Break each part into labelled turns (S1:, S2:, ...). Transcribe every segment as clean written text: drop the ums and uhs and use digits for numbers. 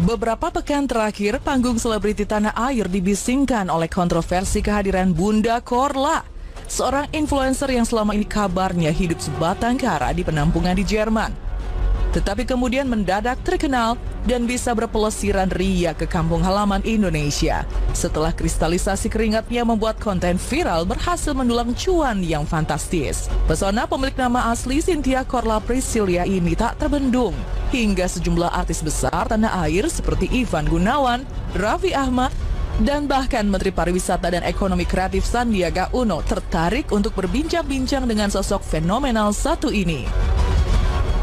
S1: Beberapa pekan terakhir, panggung selebriti tanah air dibisingkan oleh kontroversi kehadiran Bunda Korla, seorang influencer yang selama ini kabarnya hidup sebatang kara di penampungan di Jerman. Tetapi kemudian mendadak terkenal dan bisa berpelesiran ria ke kampung halaman Indonesia. Setelah kristalisasi keringatnya membuat konten viral berhasil mendulang cuan yang fantastis. Pesona pemilik nama asli Cynthia Korla Priscilia ini tak terbendung. Hingga sejumlah artis besar tanah air seperti Ivan Gunawan, Raffi Ahmad, dan bahkan Menteri Pariwisata dan Ekonomi Kreatif Sandiaga Uno tertarik untuk berbincang-bincang dengan sosok fenomenal satu ini.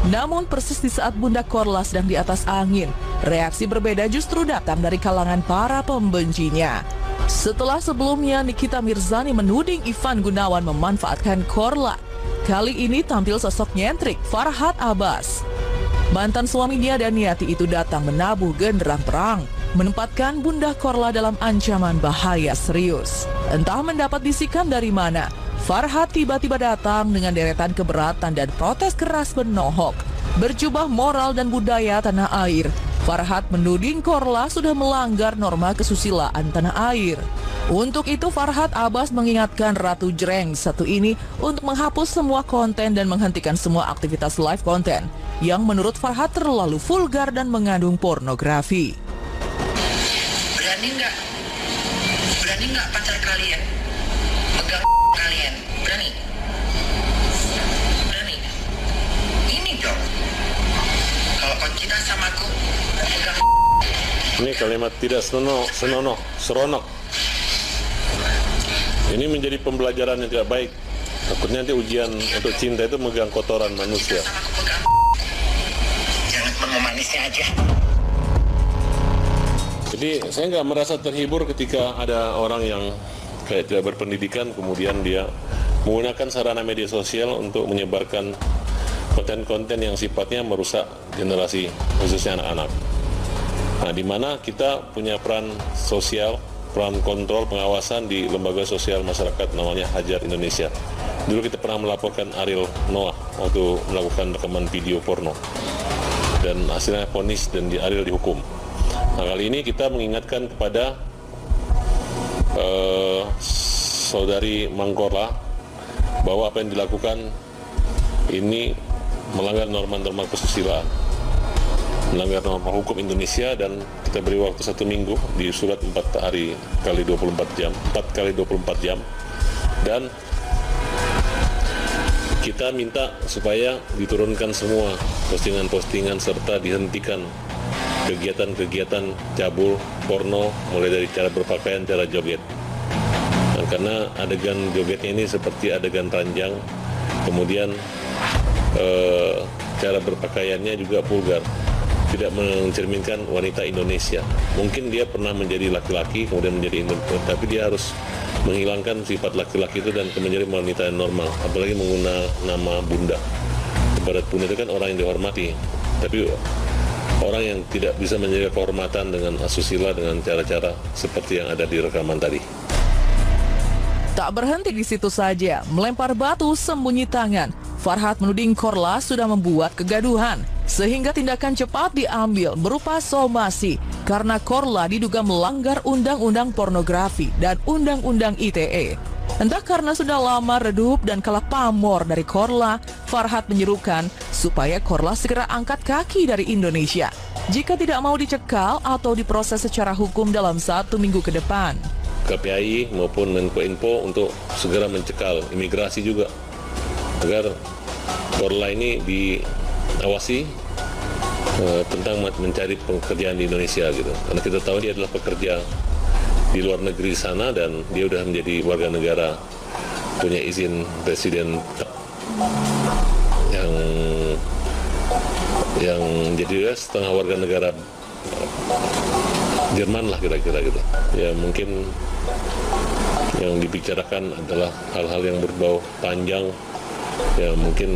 S1: Namun persis di saat Bunda Korla sedang di atas angin, reaksi berbeda justru datang dari kalangan para pembencinya. Setelah sebelumnya Nikita Mirzani menuding Ivan Gunawan memanfaatkan Korla, kali ini tampil sosok nyentrik Farhad Abbas. Mantan suaminya Daniati itu datang menabuh genderang perang, menempatkan Bunda Korla dalam ancaman bahaya serius. Entah mendapat bisikan dari mana, Farhad tiba-tiba datang dengan deretan keberatan dan protes keras menohok. Berjubah moral dan budaya tanah air, Farhad menuding Korla sudah melanggar norma kesusilaan tanah air. Untuk itu Farhad Abbas mengingatkan Ratu Jreng satu ini untuk menghapus semua konten dan menghentikan semua aktivitas live konten yang menurut Farhad terlalu vulgar dan mengandung pornografi.
S2: Berani nggak pacar kalian pegang kalian? Berani? Ini dong. Kalau Conchita sama aku pegang.
S3: Ini kalimat tidak seronok. Ini menjadi pembelajaran yang tidak baik. Takutnya nanti ujian untuk cinta itu megang kotoran manusia.
S2: Jangan memanisnya aja.
S3: Jadi saya nggak merasa terhibur ketika ada orang yang kayak tidak berpendidikan, kemudian dia menggunakan sarana media sosial untuk menyebarkan konten-konten yang sifatnya merusak generasi, khususnya anak-anak. Nah, di mana kita punya peran sosial, peran kontrol pengawasan di lembaga sosial masyarakat namanya Hajar Indonesia. Dulu kita pernah melaporkan Ariel Noah waktu melakukan rekaman video porno, dan hasilnya vonis dan Ariel dihukum. Nah, kali ini kita mengingatkan kepada saudari Mangkorla bahwa apa yang dilakukan ini melanggar norma-norma kesusilaan, melanggar norma hukum Indonesia, dan kita beri waktu 1 minggu di surat 4 hari kali 24 jam, 4 kali 24 jam, dan kita minta supaya diturunkan semua postingan-postingan serta dihentikan kegiatan-kegiatan cabul, porno, mulai dari cara berpakaian, cara joget. Nah, karena adegan jogetnya ini seperti adegan ranjang, kemudian cara berpakaiannya juga vulgar, tidak mencerminkan wanita Indonesia. Mungkin dia pernah menjadi laki-laki, kemudian menjadi Indonesia, tapi dia harus menghilangkan sifat laki-laki itu dan menjadi wanita yang normal, apalagi menggunakan nama Bunda. Ibarat Bunda itu kan orang yang dihormati, tapi orang yang tidak bisa menjaga kehormatan dengan asusila dengan cara-cara seperti yang ada di rekaman tadi.
S1: Tak berhenti di situ saja, melempar batu sembunyi tangan, Farhad menuding Korla sudah membuat kegaduhan, sehingga tindakan cepat diambil berupa somasi karena Korla diduga melanggar undang-undang pornografi dan undang-undang ITE. Entah karena sudah lama redup dan kalah pamor dari Korla, Farhad menyerukan supaya Korla segera angkat kaki dari Indonesia jika tidak mau dicekal atau diproses secara hukum dalam 1 minggu ke depan.
S3: KPI maupun Menkominfo untuk segera mencekal imigrasi juga agar Korla ini diawasi tentang mencari pekerjaan di Indonesia gitu. Karena kita tahu dia adalah pekerja di luar negeri sana dan dia sudah menjadi warga negara, punya izin residen yang jadi setengah warga negara Jerman lah kira-kira gitu. Ya mungkin yang dibicarakan adalah hal-hal yang berbau panjang, ya mungkin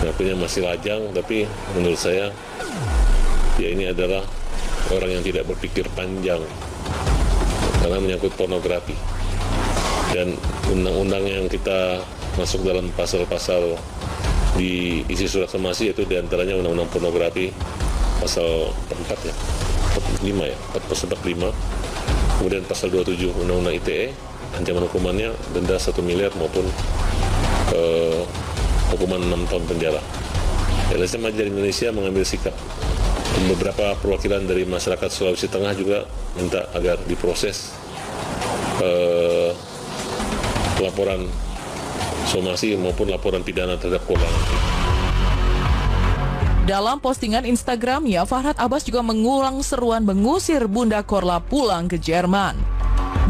S3: ngakunya masih lajang, tapi menurut saya ya ini adalah orang yang tidak berpikir panjang karena menyangkut pornografi. Dan undang-undang yang kita masuk dalam pasal-pasal di isi surat somasi itu diantaranya undang-undang pornografi pasal 4 ya. 5 ya, pasal 45, kemudian pasal 27 Undang-Undang ITE, ancaman hukumannya denda 1 miliar maupun hukuman 6 tahun penjara. LSM Ajar Indonesia mengambil sikap. Beberapa perwakilan dari masyarakat Sulawesi Tengah juga minta agar diproses laporan somasi maupun laporan pidana terhadap korban.
S1: Dalam postingan Instagramnya, Farhad Abbas juga mengulang seruan mengusir Bunda Korla pulang ke Jerman.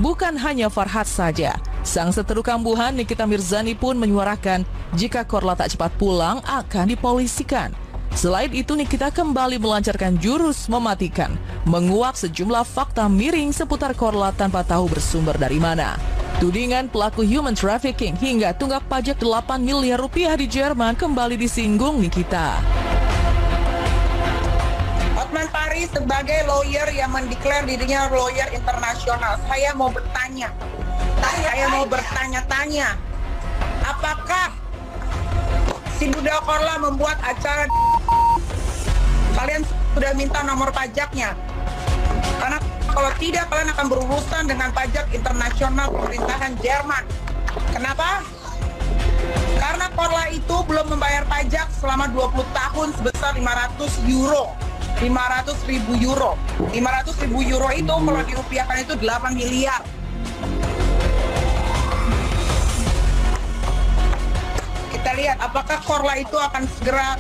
S1: Bukan hanya Farhad saja, sang seteru kambuhan Nikita Mirzani pun menyuarakan jika Korla tak cepat pulang akan dipolisikan. Selain itu, Nikita kembali melancarkan jurus mematikan, menguak sejumlah fakta miring seputar Korla tanpa tahu bersumber dari mana. Tudingan pelaku human trafficking hingga tunggak pajak 8 miliar rupiah di Jerman kembali disinggung Nikita.
S4: Hotman Paris sebagai lawyer yang mendeklar dirinya lawyer internasional, saya mau bertanya-tanya, apakah si Bunda Korla membuat acara? Kalian sudah minta nomor pajaknya? Karena kalau tidak, kalian akan berurusan dengan pajak internasional pemerintahan Jerman. Kenapa? Karena Korla itu belum membayar pajak selama 20 tahun sebesar 500 euro. 500.000 euro. 500.000 euro itu kalau dirupiahkan itu 8 miliar. Kita lihat apakah Korla itu akan segera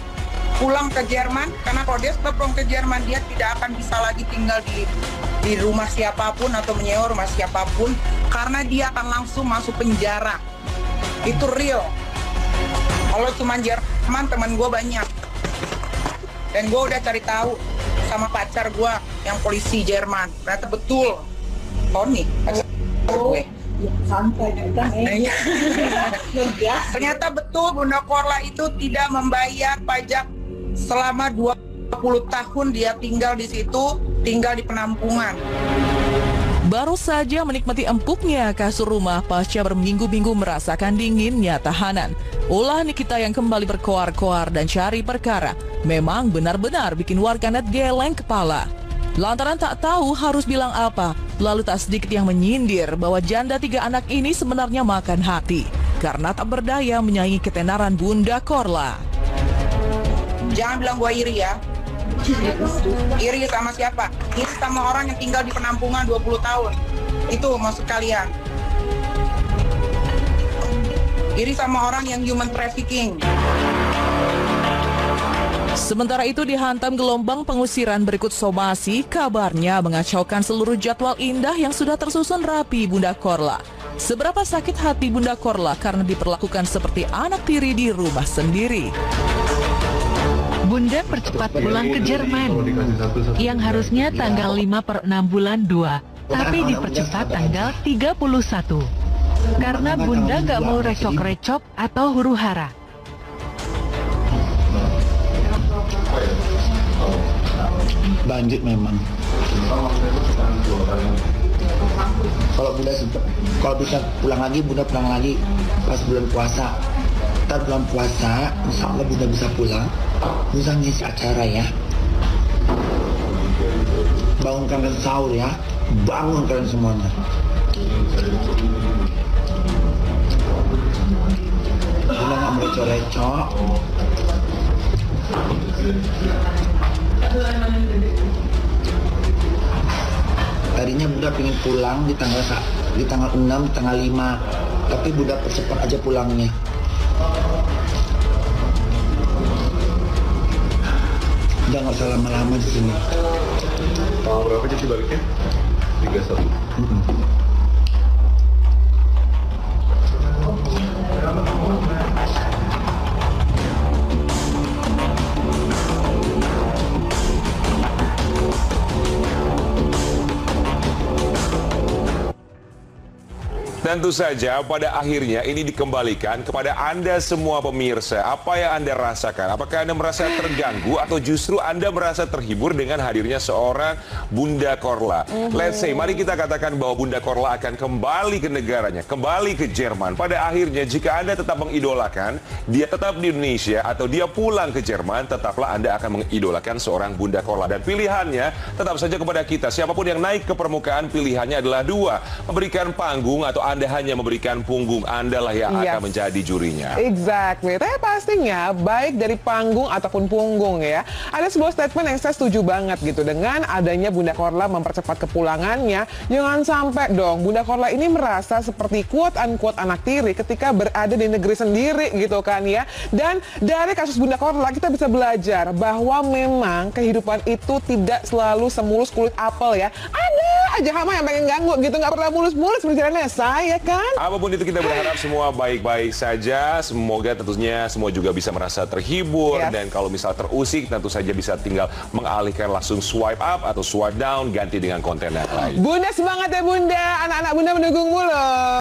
S4: pulang ke Jerman, karena kalau dia sudah pulang ke Jerman, dia tidak akan bisa lagi tinggal di rumah siapapun atau menyewa rumah siapapun, karena dia akan langsung masuk penjara. Itu real. Kalau cuma Jerman, teman gue banyak, dan gue udah cari tahu sama pacar gue yang polisi Jerman. Ternyata betul, Tony pacar gue. Ternyata betul Bunda Korla itu tidak membayar pajak selama 20 tahun dia tinggal di situ, tinggal di penampungan.
S1: Baru saja menikmati empuknya kasur rumah pasca berminggu-minggu merasakan dinginnya tahanan. Ulah Nikita yang kembali berkoar-koar dan cari perkara memang benar-benar bikin warganet geleng kepala. Lantaran tak tahu harus bilang apa, lalu tak sedikit yang menyindir bahwa janda 3 anak ini sebenarnya makan hati karena tak berdaya menyaingi ketenaran Bunda Korla.
S4: Jangan bilang gue iri ya. Iri sama siapa? Iri sama orang yang tinggal di penampungan 20 tahun. Itu maksud kalian. Iri sama orang yang human trafficking.
S1: Sementara itu dihantam gelombang pengusiran berikut somasi, kabarnya mengacaukan seluruh jadwal indah yang sudah tersusun rapi Bunda Korla. Seberapa sakit hati Bunda Korla karena diperlakukan seperti anak tiri di rumah sendiri.
S5: Bunda percepat pulang ke Jerman, yang harusnya tanggal 5/6 bulan 2, tapi dipercepat tanggal 31. Karena Bunda gak mau recok-recok atau huru-hara.
S6: Banjir memang. Kalau bisa pulang lagi, Bunda pulang lagi pas bulan puasa. Ntar bulan puasa, insya Allah Bunda bisa pulang. Bisa ngisi acara ya. Bangunkan kalian sahur ya. Bangun kalian semuanya. Bunda nggak merecok-recok. Tadinya Bunda pengen pulang di tanggal 6, tanggal 5, tapi Bunda percepat aja pulangnya. Udah nggak usah lama-lama di sini.
S7: Tanggal berapa jadi baliknya? 31.
S8: Tentu saja pada akhirnya ini dikembalikan kepada Anda semua pemirsa. Apa yang Anda rasakan? Apakah Anda merasa terganggu atau justru Anda merasa terhibur dengan hadirnya seorang Bunda Korla? Let's say, mari kita katakan bahwa Bunda Korla akan kembali ke negaranya, kembali ke Jerman. Pada akhirnya jika Anda tetap mengidolakan, dia tetap di Indonesia atau dia pulang ke Jerman, tetaplah Anda akan mengidolakan seorang Bunda Korla. Dan pilihannya tetap saja kepada kita. Siapapun yang naik ke permukaan, pilihannya adalah dua. Memberikan panggung atau Anda hanya memberikan punggung. Anda lah yang akan menjadi jurinya.
S9: Exactly. Tapi pastinya baik dari panggung ataupun punggung ya. Ada sebuah statement yang saya setuju banget gitu. Dengan adanya Bunda Korla mempercepat kepulangannya, jangan sampai dong Bunda Korla ini merasa seperti quote-unquote anak tiri ketika berada di negeri sendiri gitu kan ya. Dan dari kasus Bunda Korla kita bisa belajar bahwa memang kehidupan itu tidak selalu semulus kulit apel ya. Ada aja hama yang pengen ganggu gitu, nggak pernah mulus-mulus berjalannya saya kan.
S8: Apapun itu kita berharap semua baik-baik saja. Semoga tentunya semua juga bisa merasa terhibur. Dan kalau misal terusik tentu saja bisa tinggal mengalihkan langsung swipe up atau swipe down, ganti dengan konten yang lain.
S9: Bunda semangat ya Bunda, anak-anak Bunda mendukung mulu.